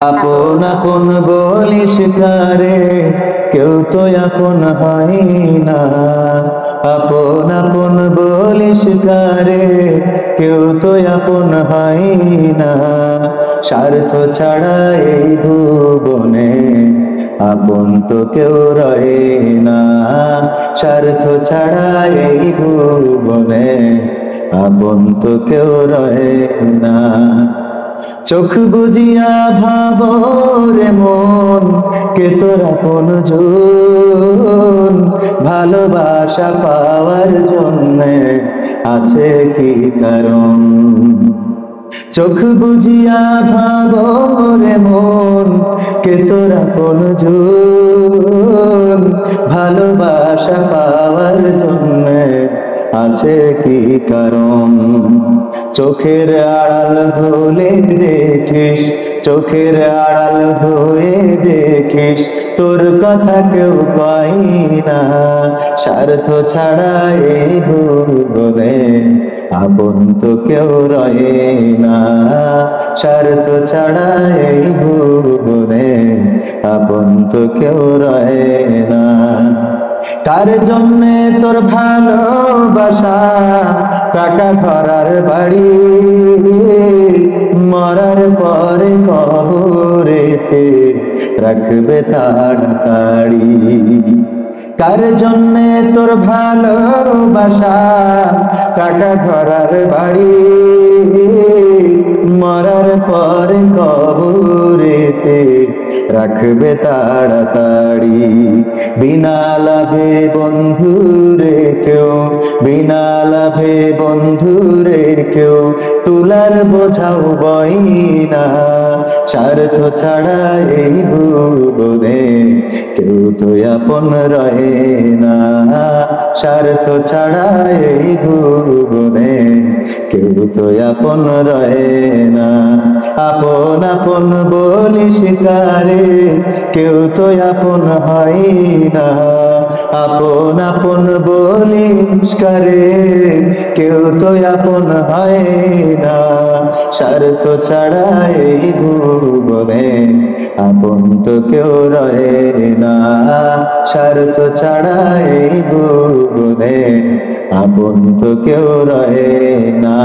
আপন আপন বলিস কারে, কেউ তো আপন হয় না। আপন আপন বলিস কারে, কেউ তো আপন হয় না। স্বার্থ ছাড়া এই ভুবনে আপন তো কেউ রয়ে না। স্বার্থ ছাড়া এই ভুবনে আপন তো কেউ রয়ে না। চোখ বুজিয়া ভাবো রে মন, কে তোর আপনজন। ভালোবাসা পাওয়ার জন্যে আছে কি কারণ? চোখ বুজিয়া ভাবো রে মন, কে তোর আপনজন। ভালোবাসা পাওয়ার জন্যে আছে কি কারণ? চোখের আড়াল হলে দেখিস, চোখের আড়াল হয়ে দেখিস, তোর কথা কেউ পাই না। স্বার্থ ছাড়া এই ভুবনে আপন তো কেউ রয়ে না। স্বার্থ ছাড়া এই ভুবনে আপন তো কেউ রয়ে না। কার জন্যে তোর ভালোবাসা, টাকা ঘরার বাড়ি, মরার পরে কবরেতে রাখবে তাড়াতাড়ি। কার জন্যে তোর ভালোবাসা, টাকা ঘরার বাড়ি, মরার পরে কবরেতে রাখবে তাড়াতাড়ি। বিনা লাভে বন্ধুরে কেউ, বিনা লাভে বন্ধুরে কেউ তুলার বোঝাও বই না। স্বার্থ ছাড়া এই ভুবনে কেউ তো আপন রয়ে না। স্বার্থ ছাড়া এই ভুবনে কেউ তো আপন রয়ে না। আপন আপন বলিস কারে, কেউ তো আপন হয় না। আপন আপন বলিস কারে, কেউ তো আপন হয় না। স্বার্থ ছাড়া এই ভুবনে আপন তো কেউ রয়ে না। স্বার্থ ছাড়া এই ভুবনে আপন তো কেউ রয়ে না।